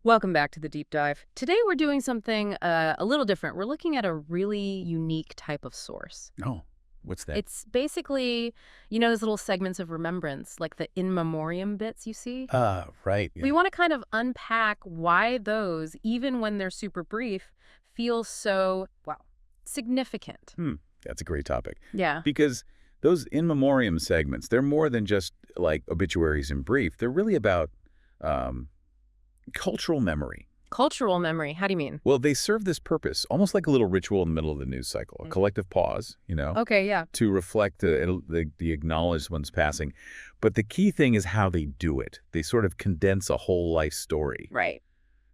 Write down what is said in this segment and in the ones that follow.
Welcome back to the deep dive. Today we're doing something a little different. We're looking at a really unique type of source. Oh, what's that? It's basically, those little segments of remembrance, like the in memoriam bits you see. Right. We Yeah. want to kind of unpack why those, even when they're super brief, feel so, well, significant. That's a great topic. Yeah. Because those in memoriam segments, they're more than just like obituaries in brief. They're really about um, cultural memory. Cultural memory. How do you mean? Well, they serve this purpose, almost like a little ritual in the middle of the news cycle, a collective pause, Okay, yeah. to reflect the acknowledged one's passing. But the key thing is how they do it. They sort of condense a whole life story Right.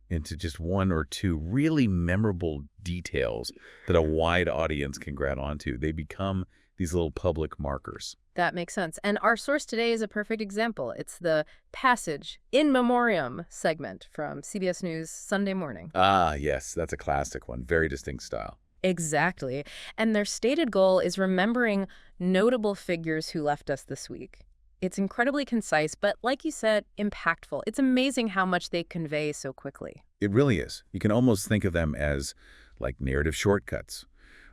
into just one or two really memorable details that a wide audience can grab onto. They become these little public markers. That makes sense. And our source today is a perfect example. It's the passage in memoriam segment from CBS News Sunday Morning. Ah, yes, that's a classic one. Very distinct style. Exactly. And their stated goal is remembering notable figures who left us this week. It's incredibly concise, but like you said, impactful. It's amazing how much they convey so quickly. It really is. You can almost think of them as like narrative shortcuts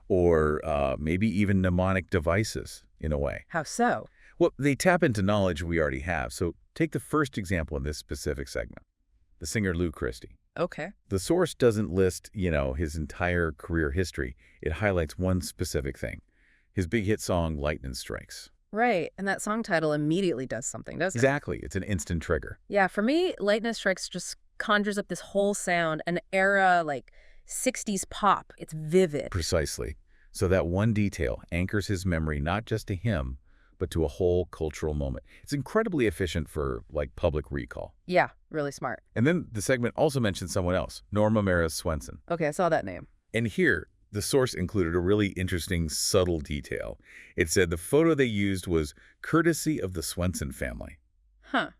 or maybe even mnemonic devices in a way. How so? Well, they tap into knowledge we already have. So take the first example in this specific segment, the singer Lou Christie. Okay. The source doesn't list, his entire career history. It highlights one specific thing, his big hit song, Lightning Strikes. Right. And that song title immediately does something, doesn't it? Exactly. It's an instant trigger. Yeah, for me, Lightning Strikes just conjures up this whole sound, an era like 60s pop. It's vivid. Precisely. So that one detail anchors his memory not just to him, but to a whole cultural moment. It's incredibly efficient for, public recall. Yeah, really smart. And then the segment also mentions someone else, Norma Maris Swenson. Okay, I saw that name. And here, the source included a really interesting, subtle detail. It said the photo they used was courtesy of the Swenson family. Huh.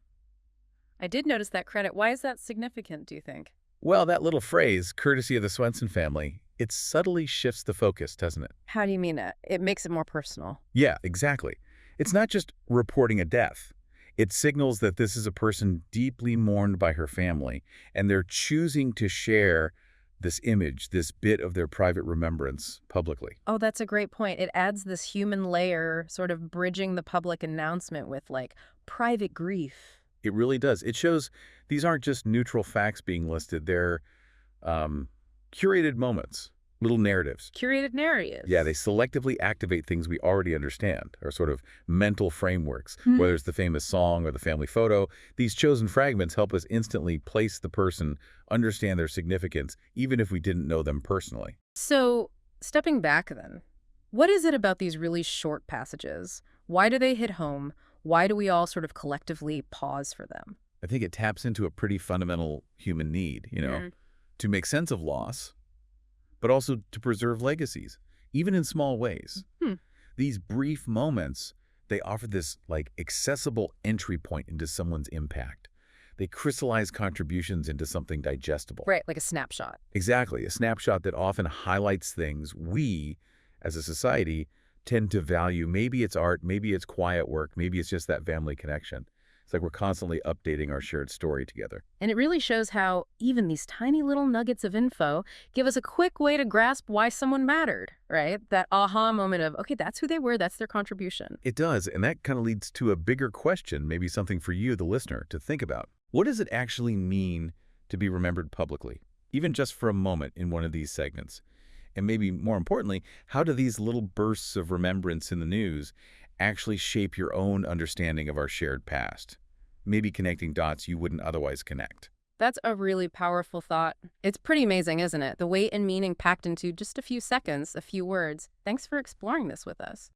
I did notice that credit. Why is that significant, do you think? Well, that little phrase, courtesy of the Swenson family, it subtly shifts the focus, doesn't it? How do you mean it? It makes it more personal. Yeah, exactly. It's not just reporting a death. It signals that this is a person deeply mourned by her family, and they're choosing to share this image, this bit of their private remembrance publicly. Oh, that's a great point. It adds this human layer, sort of bridging the public announcement with, private grief. It really does. It shows these aren't just neutral facts being listed. They're curated moments, little narratives. Curated narratives. Yeah, they selectively activate things we already understand, or sort of mental frameworks, Hmm. whether it's the famous song or the family photo. These chosen fragments help us instantly place the person, understand their significance, even if we didn't know them personally. So, stepping back then, what is it about these really short passages? Why do they hit home? Why do we all sort of collectively pause for them? I think it taps into a pretty fundamental human need, to make sense of loss, but also to preserve legacies, even in small ways. Hmm. These brief moments, they offer this accessible entry point into someone's impact. They crystallize contributions into something digestible. Right, like a snapshot. Exactly, a snapshot that often highlights things we, as a society, tend to value. Maybe it's art, maybe it's quiet work, maybe it's just that family connection. It's like we're constantly updating our shared story together. And it really shows how even these tiny little nuggets of info give us a quick way to grasp why someone mattered, right? That aha moment of, okay, that's who they were, that's their contribution. It does, and that kind of leads to a bigger question, maybe something for you, the listener, to think about. What does it actually mean to be remembered publicly, even just for a moment in one of these segments? And maybe more importantly, how do these little bursts of remembrance in the news actually shape your own understanding of our shared past? Maybe connecting dots you wouldn't otherwise connect. That's a really powerful thought. It's pretty amazing, isn't it? The weight and meaning packed into just a few seconds, a few words. Thanks for exploring this with us.